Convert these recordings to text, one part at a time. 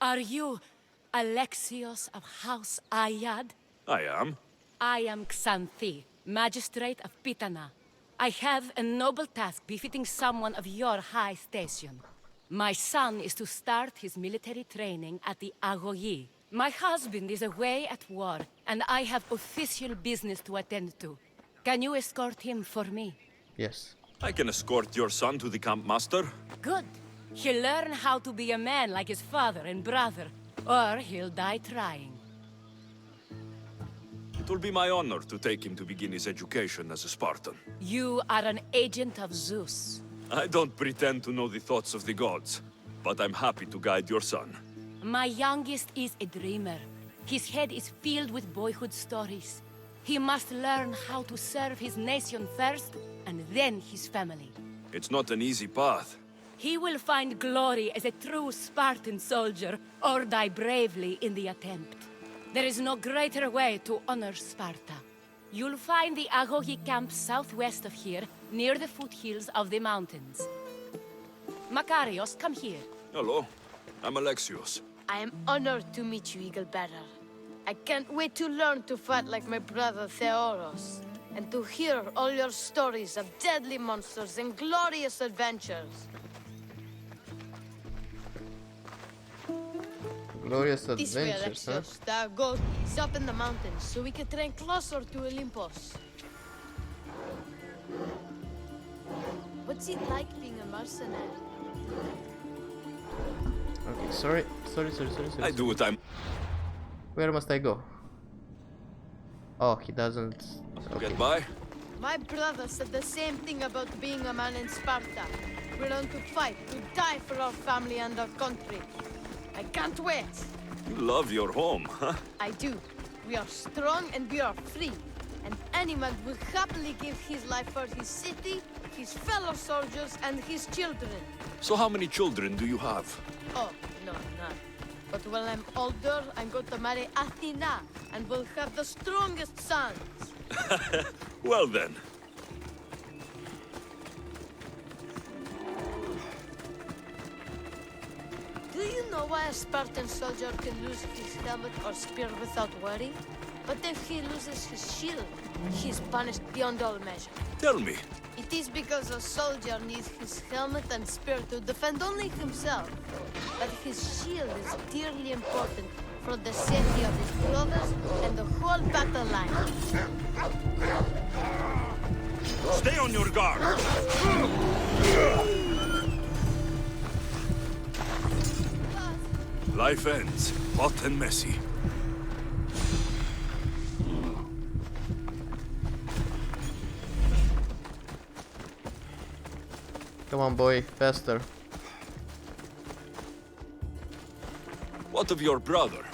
Are you Alexios of House Ayad? I am. I am Xanthi, Magistrate of Pitana. I have a noble task befitting someone of your high station. My son is to start his military training at the Agoyi. My husband is away at war, and I have official business to attend to. Can you escort him for me? Yes. I can escort your son to the camp master. Good. He'll learn how to be a man like his father and brother, or he'll die trying. It will be my honor to take him to begin his education as a Spartan. You are an agent of Zeus. I don't pretend to know the thoughts of the gods, but I'm happy to guide your son. My youngest is a dreamer. His head is filled with boyhood stories. He must learn how to serve his nation first, and then his family. It's not an easy path. He will find glory as a true Spartan soldier, or die bravely in the attempt. There is no greater way to honor Sparta. You'll find the Agogi camp southwest of here, near the foothills of the mountains. Makarios, come here. Hello, I'm Alexios. I am honored to meet you, Eagle Bearer. I can't wait to learn to fight like my brother Theoros, and to hear all your stories of deadly monsters and glorious adventures. Glorious This way, adventures, huh? Alexios. The Agogi is up in the mountains, so we can train closer to Olympus. What's it like being a mercenary? Okay, sorry. I do what I'm... Where must I go? Oh, he doesn't. Okay. Get by? My brother said the same thing about being a man in Sparta. We learn to fight, to die for our family and our country. I can't wait. You love your home, huh? I do. We are strong and we are free. And any man will happily give his life for his city, his fellow soldiers, and his children. So how many children do you have? Oh, no, none. But when I'm older, I'm going to marry Athena, and we'll have the strongest sons. Well then. Do you know why a Spartan soldier can lose his helmet or spear without worry? But if he loses his shield, he's punished beyond all measure. Tell me. It is because a soldier needs his helmet and spear to defend only himself. But his shield is dearly important for the safety of his brothers and the whole battle line. Stay on your guard! Life ends, hot and messy. Come on, boy, faster. What of your brother?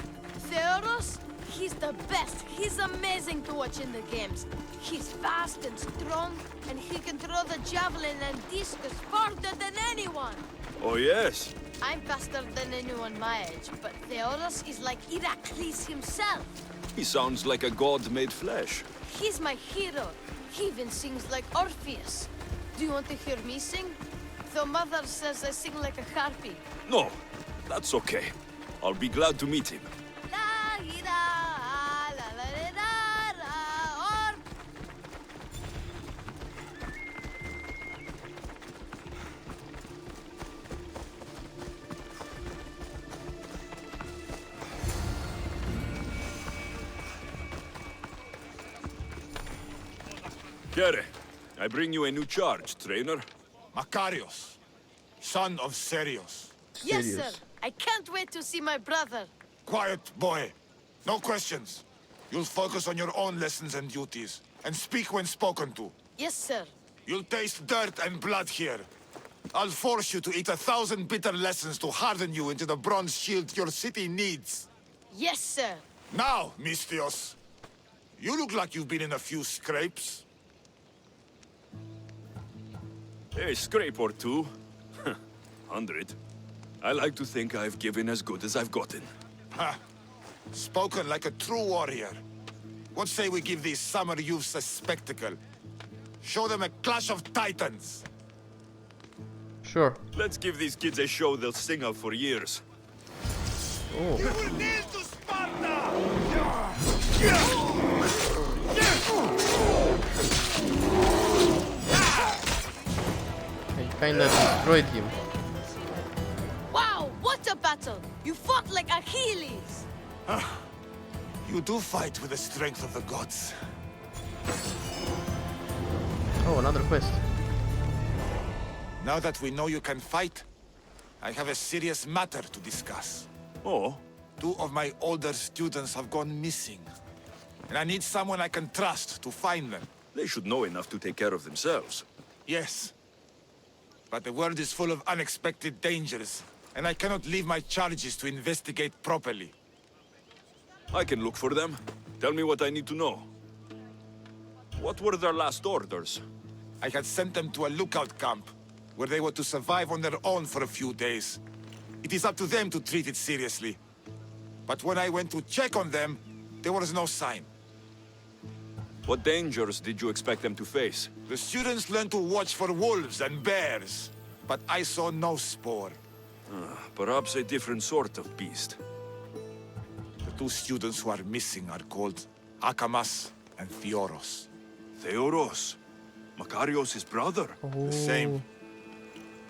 Theoros? He's the best. He's amazing to watch in the games. He's fast and strong, and he can throw the javelin and discus farther than anyone. Oh yes? I'm faster than anyone my age, but Theoros is like Heracles himself. He sounds like a god made flesh. He's my hero. He even sings like Orpheus. Do you want to hear me sing? Though Mother says I sing like a harpy. No, that's okay. I'll be glad to meet him. La, la, la, la, la, la, or... Kere, I bring you a new charge, trainer. Makarios, son of Serios. Yes, Serious. sir. I can't wait to see my brother. Quiet, boy. No questions. You'll focus on your own lessons and duties, and speak when spoken to. Yes, sir. You'll taste dirt and blood here. I'll force you to eat 1,000 bitter lessons to harden you into the bronze shield your city needs. Yes, sir. Now, Mistios, you look like you've been in a few scrapes. A scrape or two. 100. I like to think I've given as good as I've gotten. Ha! Spoken like a true warrior. What say we give these summer youths a spectacle? Show them a clash of titans. Sure. Let's give these kids a show they'll sing of for years. Oh. I kinda destroyed him. Wow, what a battle! You fought like Achilles! You do fight with the strength of the gods. Oh, another quest. Now that we know you can fight, I have a serious matter to discuss. Oh, 2 of my older students have gone missing. And I need someone I can trust to find them. they should know enough to take care of themselves. Yes. But the world is full of unexpected dangers, and I cannot leave my charges to investigate properly. I can look for them. Tell me what I need to know. What were their last orders? I had sent them to a lookout camp, where they were to survive on their own for a few days. It is up to them to treat it seriously. But when I went to check on them, there was no sign. What dangers did you expect them to face? The students learned to watch for wolves and bears, but I saw no spoor. Perhaps a different sort of beast. The 2 students who are missing are called Akamas and Theoros. Theoros? Makarios' brother? The same.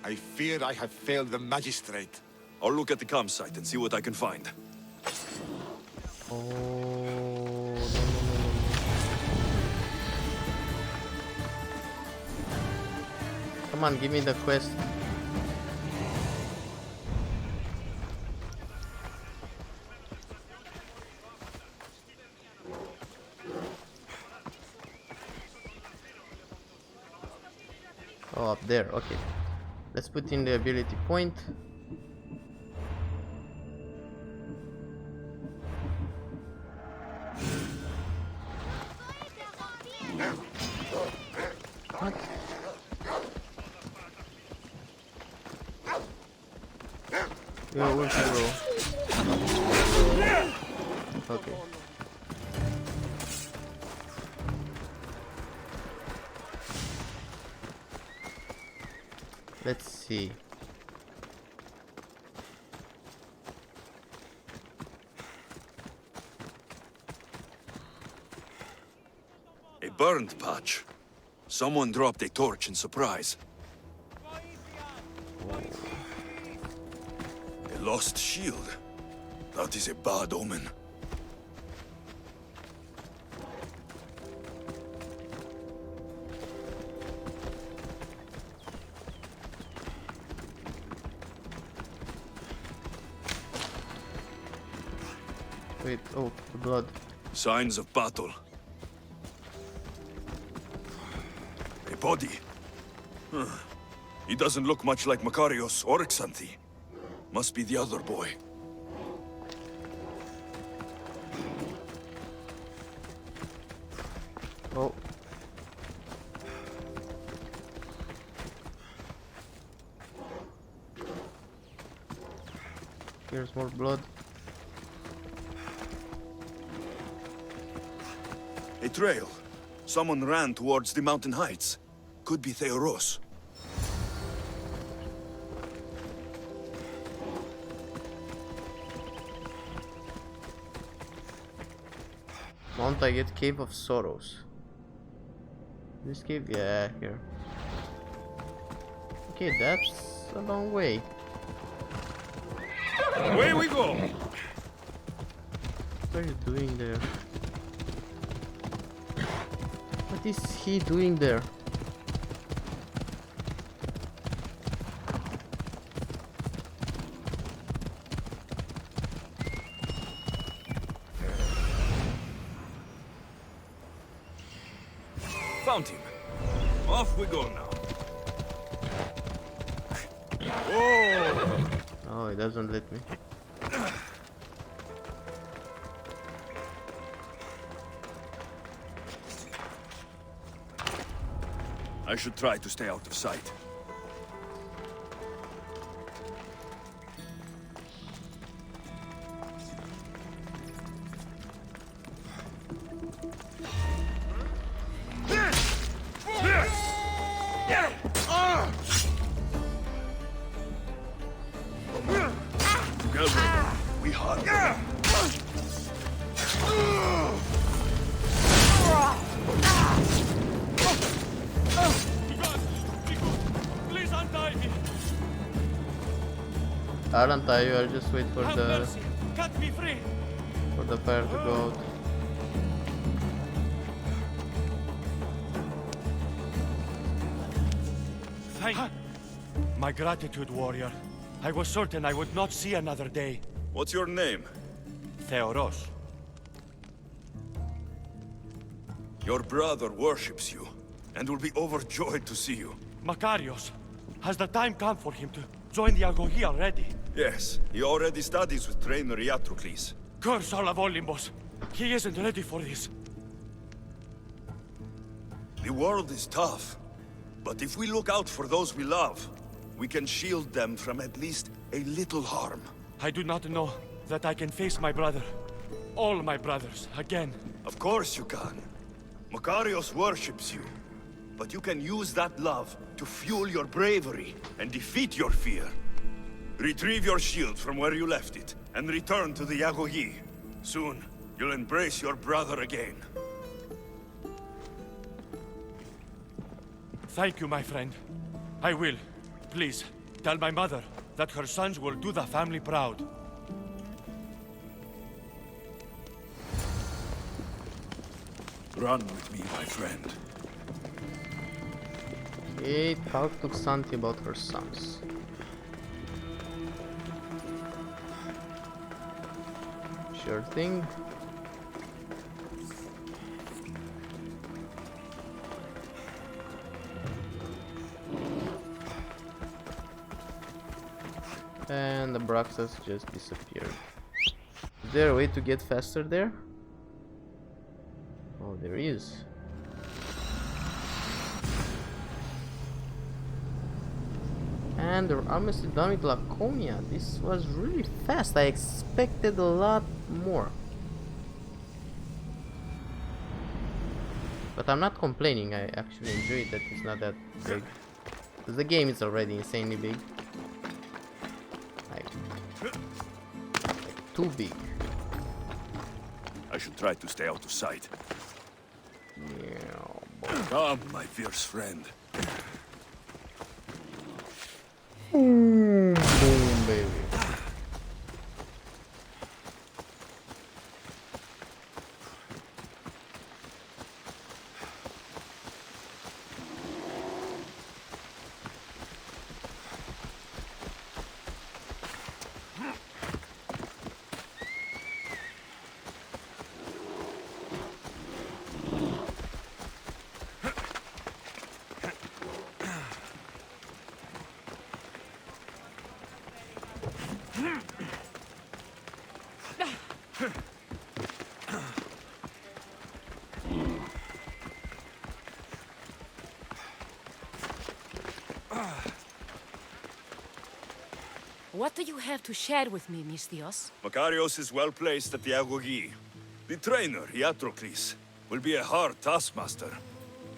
I fear I have failed the magistrate. I'll look at the campsite and see what I can find. Oh, no. Come on, give me the quest. Oh, up there, okay. Let's put in the ability point. What? Yo, ulti, bro. Okay. Let's see. A burned patch. Someone dropped a torch in surprise. A lost shield. That is a bad omen. Wait, oh, the blood. Signs of battle. A body. Huh. He doesn't look much like Makarios or Xanthi. Must be the other boy. Oh. Here's more blood. A trail. Someone ran towards the mountain heights. Could be Theoros. Mount I get Cave of Sorrows. This cave? Yeah, here. Okay, that's a long way. Away we go! What are you doing there? What is he doing there? Found him. Off we go now. Whoa! Oh, it doesn't let me. I should try to stay out of sight. Together, we Please untie me. I'll untie you, I'll just wait for Have the mercy. Cut me free. fire to go out. Thank you. My gratitude, warrior. I was certain I would not see another day. What's your name? Theoros. Your brother worships you, and will be overjoyed to see you. Makarios. Has the time come for him to join the Agogi already? Yes, he already studies with trainer Iatrocles. Curse all of Olympus. He isn't ready for this. The world is tough, but if we look out for those we love, we can shield them from at least a little harm. I do not know that I can face my brother. All my brothers, again. Of course you can. Makarios worships you, but you can use that love to fuel your bravery and defeat your fear. Retrieve your shield from where you left it, and return to the Agogi. Soon, you'll embrace your brother again. Thank you, my friend. I will. Please, tell my mother that her sons will do the family proud. Run with me, my friend. Okay, talk to Xanthi about her sons. Sure thing. And the Braxas just disappeared. Is there a way to get faster there? Oh, there is. And they're almost done with Laconia. This was really fast. I expected a lot more. But I'm not complaining. I actually enjoy it that it's not that big. Because the game is already insanely big. Like too big. I should try to stay out of sight. Yeah. Come, my fierce friend. Boom, baby. What do you have to share with me, Mystios? Makarios is well placed at the Agogi. The trainer, Iatrocles, will be a hard taskmaster.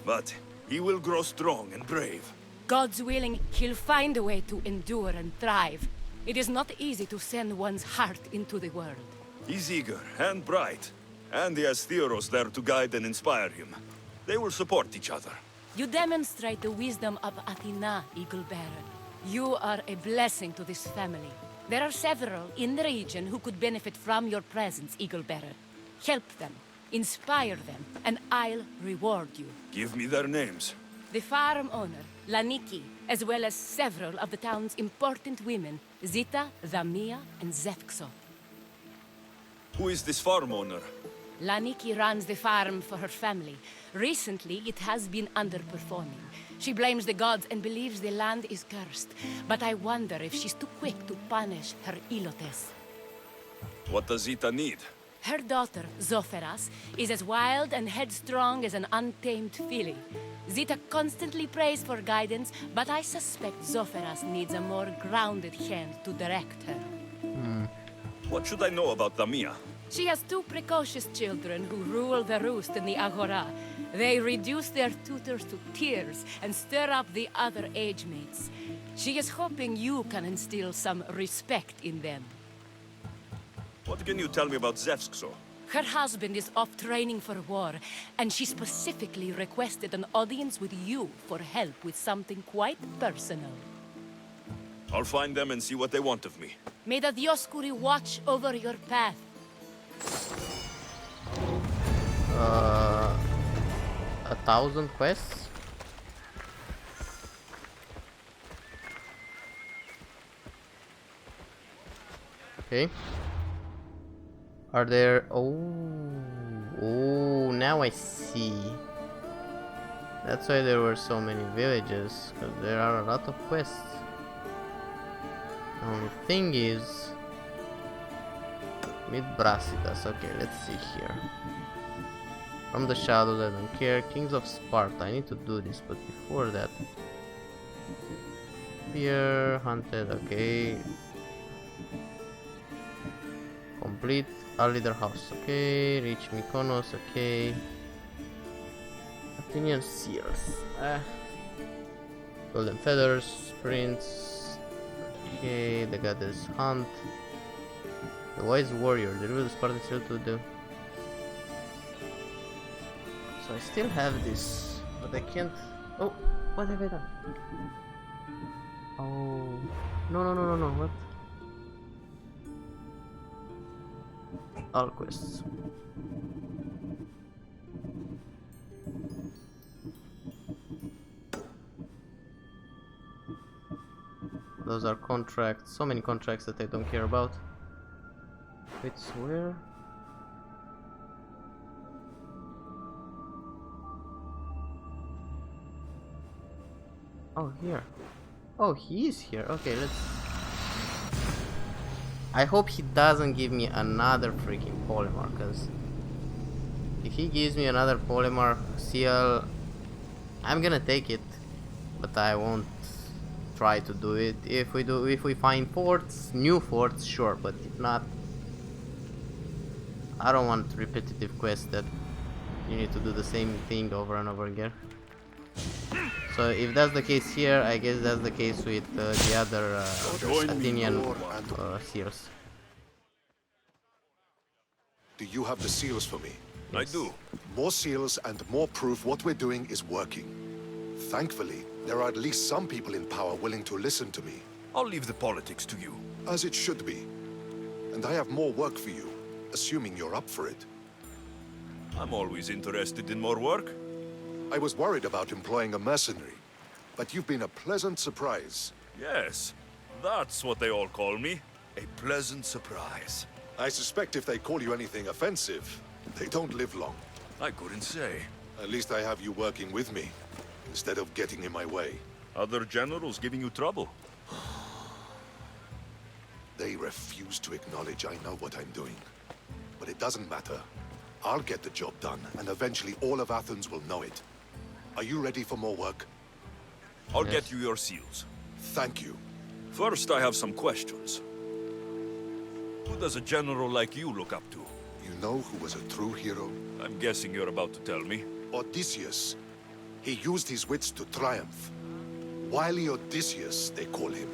But he will grow strong and brave. God's willing, he'll find a way to endure and thrive. It is not easy to send one's heart into the world. He's eager and bright, and he has Theoros there to guide and inspire him. They will support each other. You demonstrate the wisdom of Athena, Eagle Bearer. You are a blessing to this family. There are several in the region who could benefit from your presence, Eagle Bearer. Help them, inspire them, and I'll reward you. Give me their names. The farm owner, Laniki, as well as several of the town's important women, Zita, Damia, and Zefxo. Who is this farm owner? Laniki runs the farm for her family. Recently, it has been underperforming. She blames the gods and believes the land is cursed. But I wonder if she's too quick to punish her ilotes. What does Zita need? Her daughter, Zoferas, is as wild and headstrong as an untamed filly. Zita constantly prays for guidance, but I suspect Zoferas needs a more grounded hand to direct her. What should I know about Damia? She has two precocious children who rule the roost in the Agora. They reduce their tutors to tears and stir up the other age mates. She is hoping you can instill some respect in them. What can you tell me about Zevskso? Her husband is off training for war, and she specifically requested an audience with you for help with something quite personal. I'll find them and see what they want of me. May the Dioscuri watch over your path. 1,000 quests? Okay. Are there... Oh, now I see. That's why there were so many villages, because there are a lot of quests. The only thing is... Meet Brasidas. Okay, let's see here. From the shadows, I don't care. Kings of Sparta. I need to do this, but before that... Fear, hunted, okay. Complete our leader house, okay. Reach Mykonos, okay. Athenian Seers. Golden Feathers, Prince. Okay, the goddess Hunt. The Wise Warrior, deliver the Spartan still to the... So I still have this, but I can't... Oh, what have I done? Oh... No, what? All quests. Those are contracts, so many contracts that I don't care about. Wait, where? Oh, here. Oh, he is here. Okay, let's... I hope he doesn't give me another freaking polemark, because if he gives me another polemark seal, I'm gonna take it, but I won't try to do it. If we find forts, new forts, sure, but if not, I don't want repetitive quests that you need to do the same thing over and over again. So if that's the case here, I guess that's the case with the other Athenian seals. Do you have the seals for me? I do. More seals and more proof what we're doing is working. Thankfully, there are at least some people in power willing to listen to me. I'll leave the politics to you. As it should be. And I have more work for you, assuming you're up for it. I'm always interested in more work. I was worried about employing a mercenary, but you've been a pleasant surprise. Yes, that's what they all call me. A pleasant surprise. I suspect if they call you anything offensive, they don't live long. I couldn't say. At least I have you working with me, instead of getting in my way. Other generals giving you trouble? They refuse to acknowledge I know what I'm doing. But it doesn't matter. I'll get the job done, and eventually all of Athens will know it. Are you ready for more work? I'll get you your seals. Thank you. First, I have some questions. Who does a general like you look up to? You know who was a true hero? I'm guessing you're about to tell me. Odysseus. He used his wits to triumph. Wily Odysseus, they call him.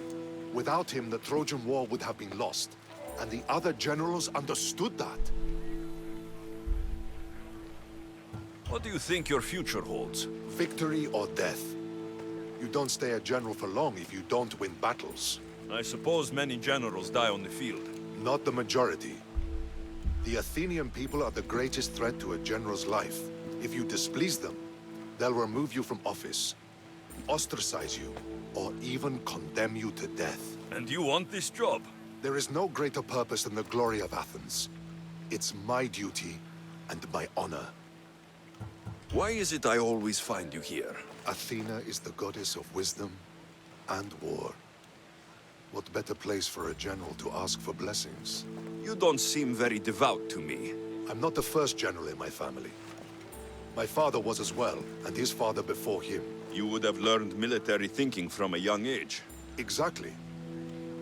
Without him, the Trojan War would have been lost. And the other generals understood that. What do you think your future holds? Victory or death. You don't stay a general for long if you don't win battles. I suppose many generals die on the field. Not the majority. The Athenian people are the greatest threat to a general's life. If you displease them, they'll remove you from office, ostracize you, or even condemn you to death. And you want this job? There is no greater purpose than the glory of Athens. It's my duty and my honor. Why is it I always find you here? Athena is the goddess of wisdom and war. What better place for a general to ask for blessings? You don't seem very devout to me. I'm not the first general in my family. My father was as well, and his father before him. You would have learned military thinking from a young age. Exactly.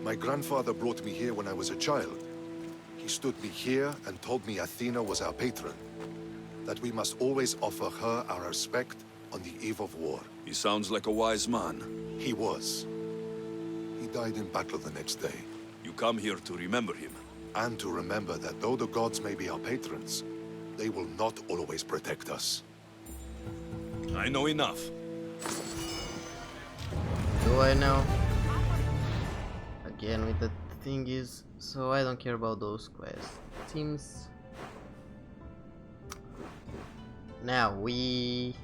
My grandfather brought me here when I was a child. He stood me here and told me Athena was our patron. That we must always offer her our respect on the eve of war. He sounds like a wise man. He was. He died in battle the next day. You come here to remember him. And to remember that though the gods may be our patrons, they will not always protect us. I know enough. Do I know? Again, with the thing is, so I don't care about those quests. Seems. Now we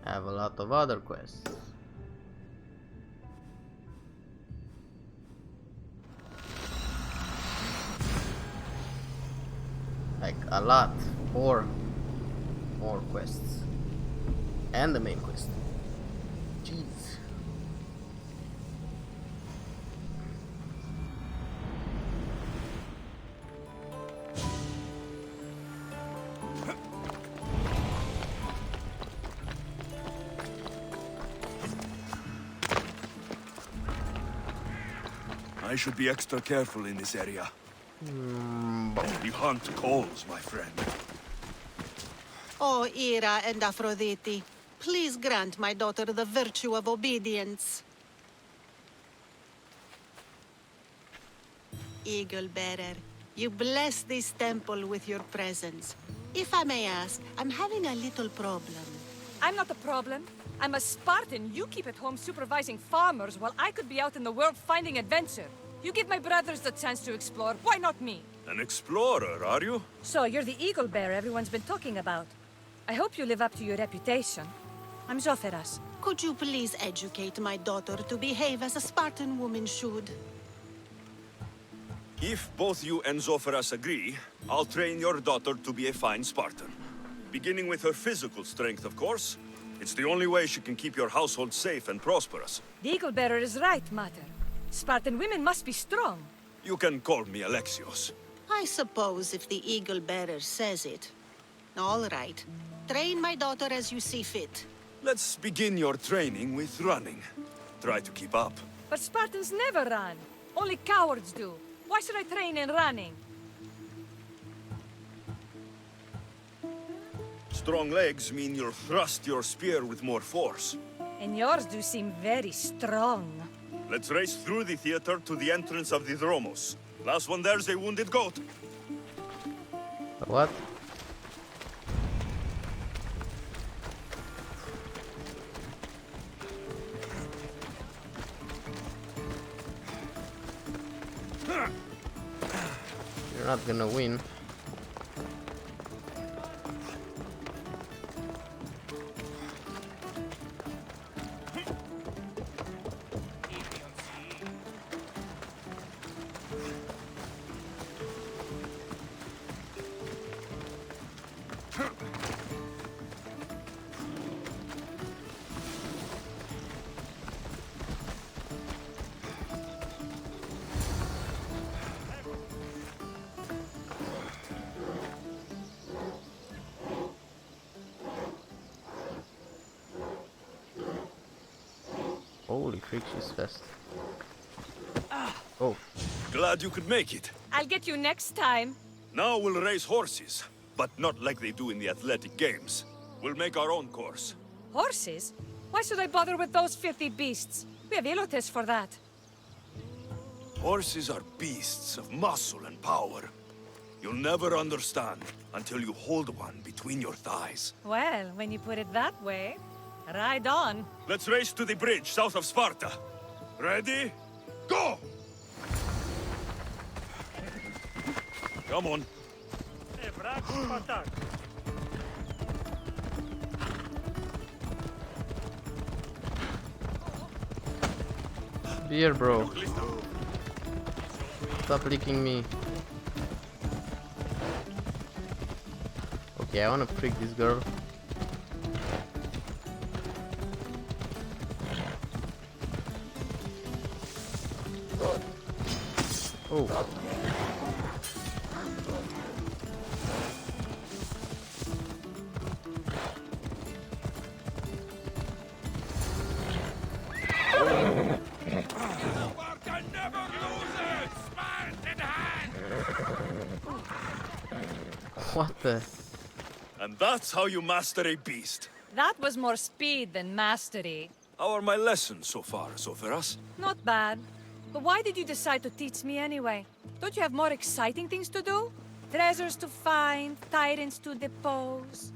have a lot of other quests. Like a lot. 4 more quests. And the main quest. Jeez. I should be extra careful in this area. The hunt calls, my friend. Oh, Ira and Aphrodite, please grant my daughter the virtue of obedience. Eagle Bearer, you bless this temple with your presence. If I may ask, I'm having a little problem. I'm not the problem. I'm a Spartan. You keep at home supervising farmers while I could be out in the world finding adventure. You give my brothers the chance to explore. Why not me? An explorer, are you? So you're the eagle bearer everyone's been talking about. I hope you live up to your reputation. I'm Zoferas. Could you please educate my daughter to behave as a Spartan woman should? If both you and Zoferas agree, I'll train your daughter to be a fine Spartan. Beginning with her physical strength, of course. It's the only way she can keep your household safe and prosperous. The eagle bearer is right, Mater. Spartan women must be strong. You can call me Alexios. I suppose if the Eagle Bearer says it. All right. Train my daughter as you see fit. Let's begin your training with running. Try to keep up. But Spartans never run. Only cowards do. Why should I train in running? Strong legs mean you'll thrust your spear with more force. And yours do seem very strong. Let's race through the theater to the entrance of the Dromos. Last one there's a wounded goat. What? You're not gonna win. Holy frick, she's fast. Oh, Glad you could make it. I'll get you next time. Now we'll race horses, but not like they do in the athletic games. We'll make our own course. Horses? Why should I bother with those filthy beasts? We have elotes for that. Horses are beasts of muscle and power. You'll never understand until you hold one between your thighs. Well, when you put it that way, ride on. Let's race to the bridge south of Sparta. Ready? Go! Come on. beer, bro. Stop licking me. Okay, I wanna freak this girl. Oh. What the? And that's how you master a beast. That was more speed than mastery. How are my lessons so far, Zoferas? Not bad. But why did you decide to teach me anyway? Don't you have more exciting things to do? Treasures to find, tyrants to depose.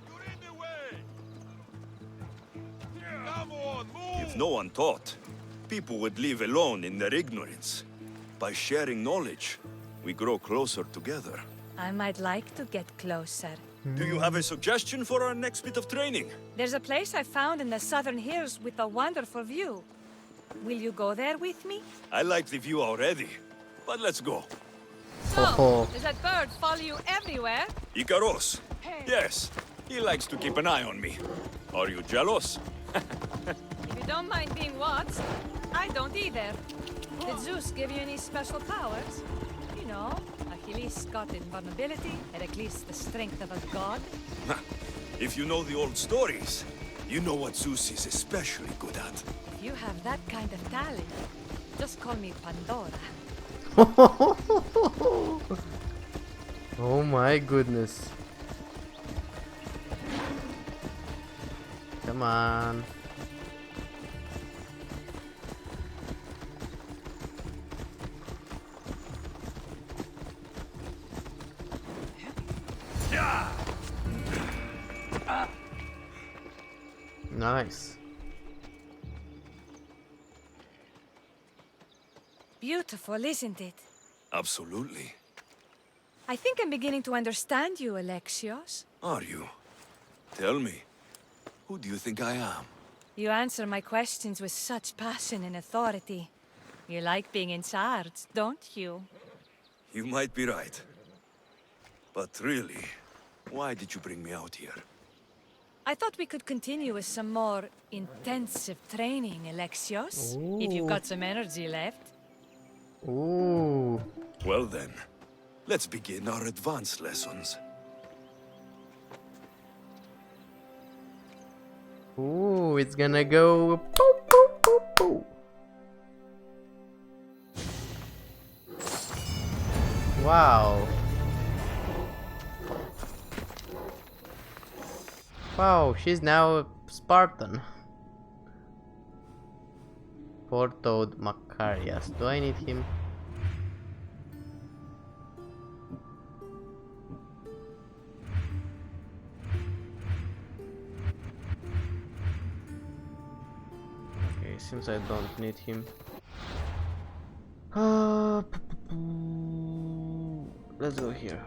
You're in the way! Come on, move! If no one taught, people would live alone in their ignorance. By sharing knowledge, we grow closer together. I might like to get closer. Do you have a suggestion for our next bit of training? There's a place I found in the southern hills with a wonderful view. Will you go there with me? I like the view already, but let's go. So, does that bird follow you everywhere? Icaros. Yes, he likes to keep an eye on me. Are you jealous? If you don't mind being watched, I don't either. Did Zeus give you any special powers? You know, Achilles got invulnerability, Heracles the strength of a god. If you know the old stories, you know what Zeus is especially good at. If you have that kind of talent, just call me Pandora. Oh my goodness. Come on. Nice. Beautiful, isn't it? Absolutely. I think I'm beginning to understand you, Alexios. Are you? Tell me, who do you think I am? You answer my questions with such passion and authority. You like being in charge, don't you? You might be right. But really, why did you bring me out here? I thought we could continue with some more intensive training, Alexios. If you've got some energy left. Ooh. Well then, let's begin our advanced lessons. Ooh, it's gonna go poo poo poo poo. Wow. Wow, she's now a Spartan. Four-toed Macarius. Do I need him? Okay, seems I don't need him. Let's go here.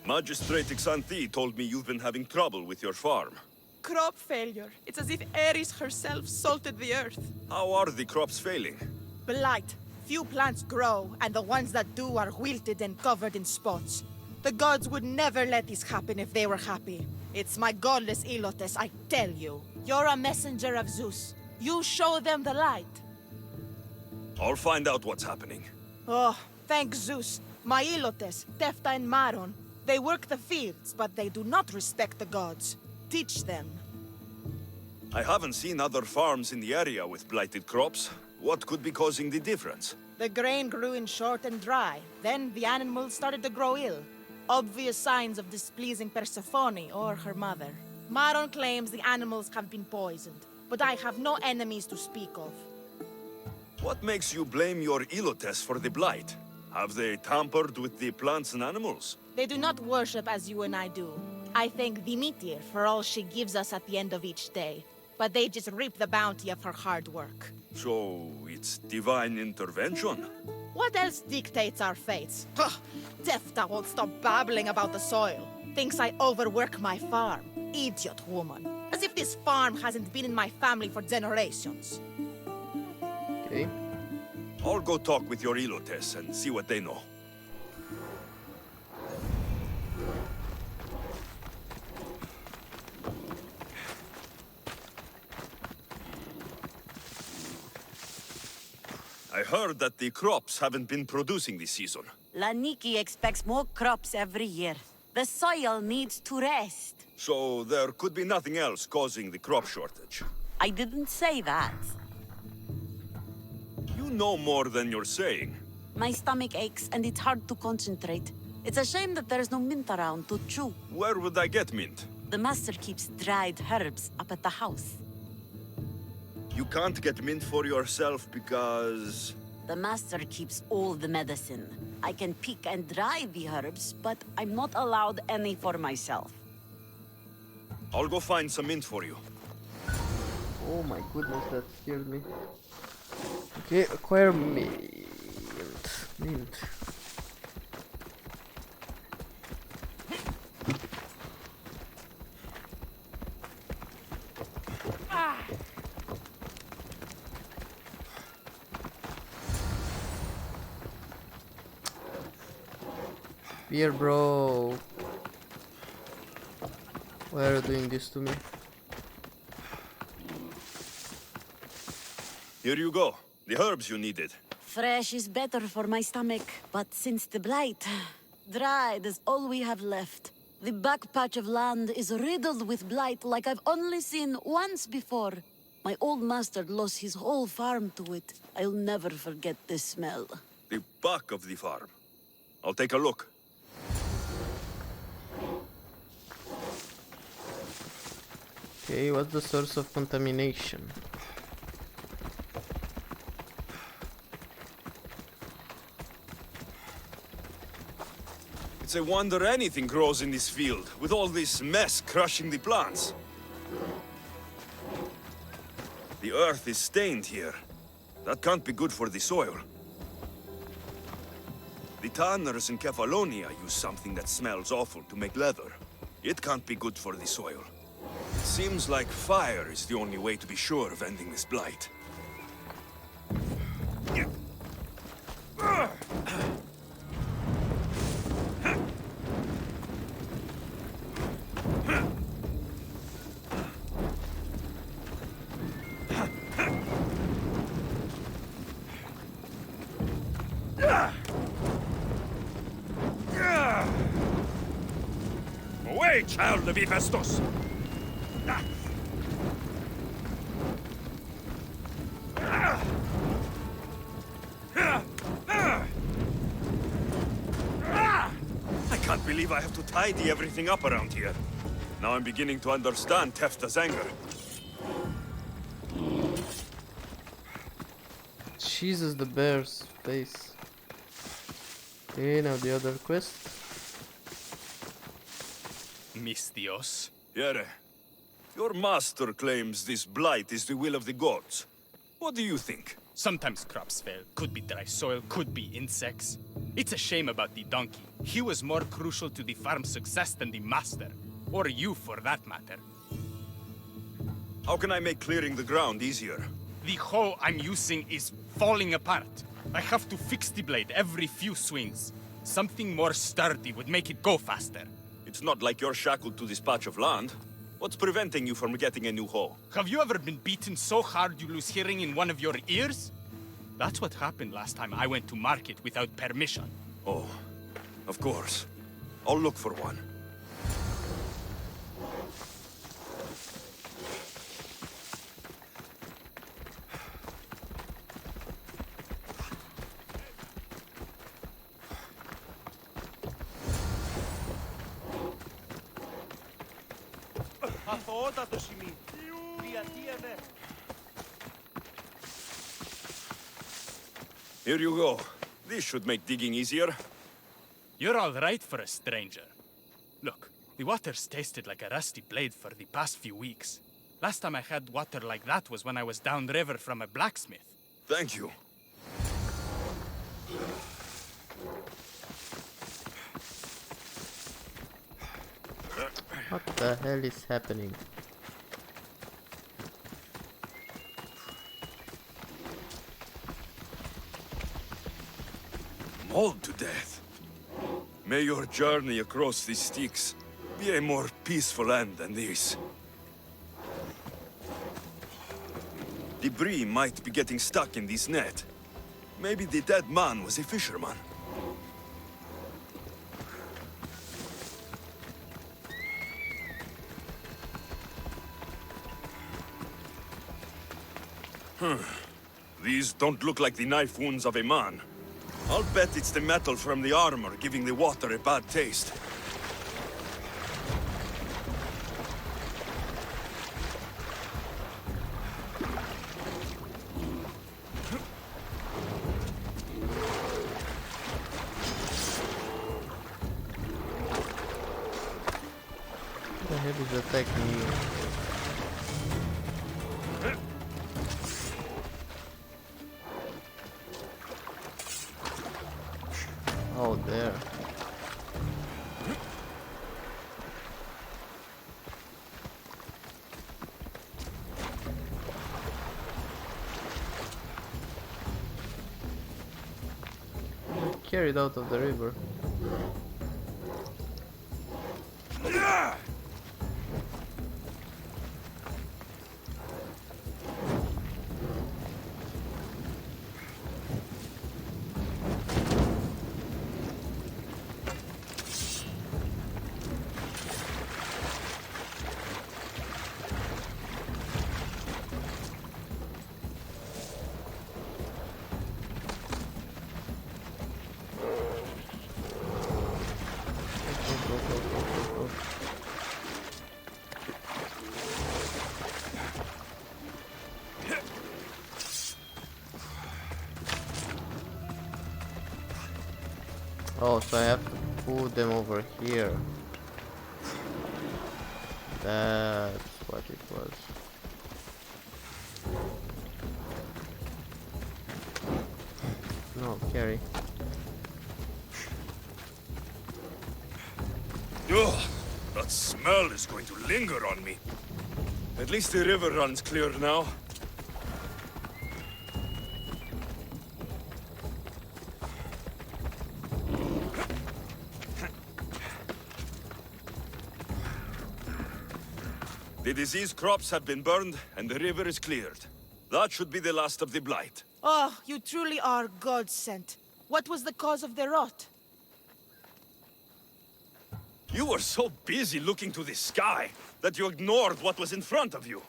Magistrate Xanthi told me you've been having trouble with your farm. Crop failure. It's as if Ares herself salted the earth. How are the crops failing? Blight. Few plants grow, and the ones that do are wilted and covered in spots. The gods would never let this happen if they were happy. It's my godless Ilotes, I tell you. You're a messenger of Zeus. You show them the light. I'll find out what's happening. Oh, thank Zeus. My Ilotes, Tefta and Maron, they work the fields, but they do not respect the gods. Teach them. I haven't seen other farms in the area with blighted crops. What could be causing the difference? The grain grew in short and dry. Then the animals started to grow ill. Obvious signs of displeasing Persephone or her mother. Maron claims the animals have been poisoned, but I have no enemies to speak of. What makes you blame your Ilotes for the blight? Have they tampered with the plants and animals? They do not worship as you and I do. I thank Demeter for all she gives us at the end of each day, but they just reap the bounty of her hard work. So, it's divine intervention? What else dictates our fates? Ugh, Tefta won't stop babbling about the soil. Thinks I overwork my farm. Idiot woman. As if this farm hasn't been in my family for generations. Okay. I'll go talk with your Ilotes and see what they know. I heard that the crops haven't been producing this season. Laniki expects more crops every year. The soil needs to rest. So there could be nothing else causing the crop shortage. I didn't say that. You know more than you're saying. My stomach aches and it's hard to concentrate. It's a shame that there's no mint around to chew. Where would I get mint? The master keeps dried herbs up at the house. You can't get mint for yourself because... The master keeps all the medicine. I can pick and dry the herbs, but I'm not allowed any for myself. I'll go find some mint for you. Oh my goodness, that scared me. Okay, acquire mint. Mint. Beer, bro. Why are you doing this to me? Here you go. The herbs you needed. Fresh is better for my stomach, but since the blight, dried is all we have left. The back patch of land is riddled with blight like I've only seen once before. My old master lost his whole farm to it. I'll never forget this smell. The back of the farm. I'll take a look. Okay, what's the source of contamination? It's a wonder anything grows in this field, with all this mess crushing the plants. The earth is stained here. That can't be good for the soil. The tanners in Kefalonia use something that smells awful to make leather. It can't be good for the soil. It seems like fire is the only way to be sure of ending this blight. Away, child of Hephaestus! I can't believe I have to tidy everything up around here. Now I'm beginning to understand Tefta's anger. Jesus, the bear's face. Okay, now the other quest. Mistios. Yere, your master claims this blight is the will of the gods. What do you think? Sometimes crops fail. Could be dry soil, could be insects. It's a shame about the donkey. He was more crucial to the farm's success than the master. Or you, for that matter. How can I make clearing the ground easier? The hoe I'm using is falling apart. I have to fix the blade every few swings. Something more sturdy would make it go faster. It's not like you're shackled to this patch of land. What's preventing you from getting a new hoe? Have you ever been beaten so hard you lose hearing in one of your ears? That's what happened last time I went to market without permission. Oh, of course. I'll look for one. Here you go. This should make digging easier. You're all right for a stranger. Look, the water's tasted like a rusty blade for the past few weeks. Last time I had water like that was when I was downriver from a blacksmith. Thank you. What the hell is happening? Mauled to death. May your journey across the Styx be a more peaceful end than this. Debris might be getting stuck in this net. Maybe the dead man was a fisherman. These don't look like the knife wounds of a man. I'll bet it's the metal from the armor giving the water a bad taste. The heck is attacking you? Oh, there. Carried out of the river. Oh, so I have to put them over here. That's what it was. No, carry. Ugh, that smell is going to linger on me. At least the river runs clear now. The disease crops have been burned, and the river is cleared. That should be the last of the blight. Oh, you truly are God-sent. What was the cause of the rot? You were so busy looking to the sky that you ignored what was in front of you.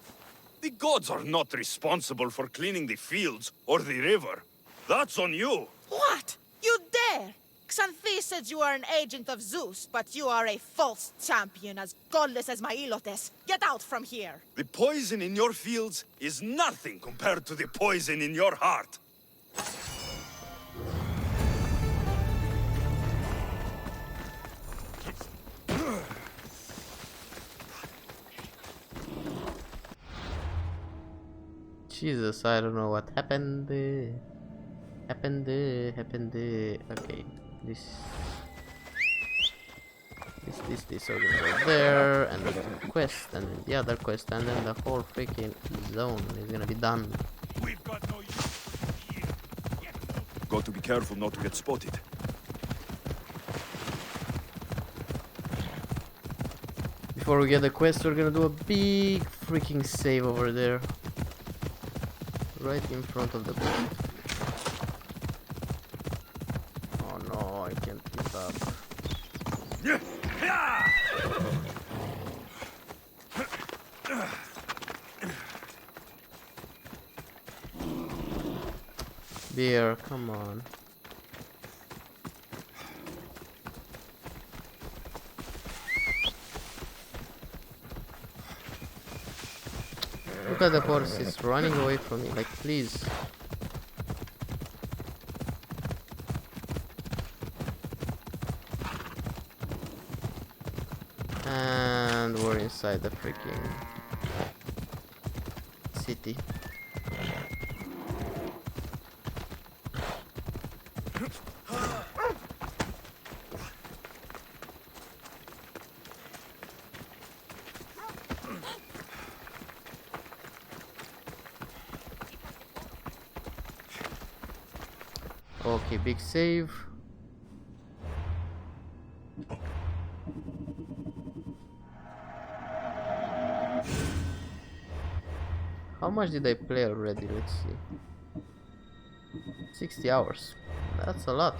The gods are not responsible for cleaning the fields or the river. That's on you. What? You dare? Xanthi says you are an agent of Zeus, but you are a false champion as godless as my Ilotes. Get out from here! The poison in your fields is nothing compared to the poison in your heart. Jesus, I don't know what happened. Happened. Okay, this are gonna go there, and then the quest, and then the other quest, and then the whole freaking zone is gonna be done. We've got no use for here. Got to be careful not to get spotted. Before we get the quest, we're gonna do a big freaking save over there, right in front of the boat. Oh no, I can't keep up. Beer, come on. Look at the horse, it's running away from me, like please. And we're inside the freaking city. Okay, big save. How much did I play already? Let's see. 60 hours. That's a lot.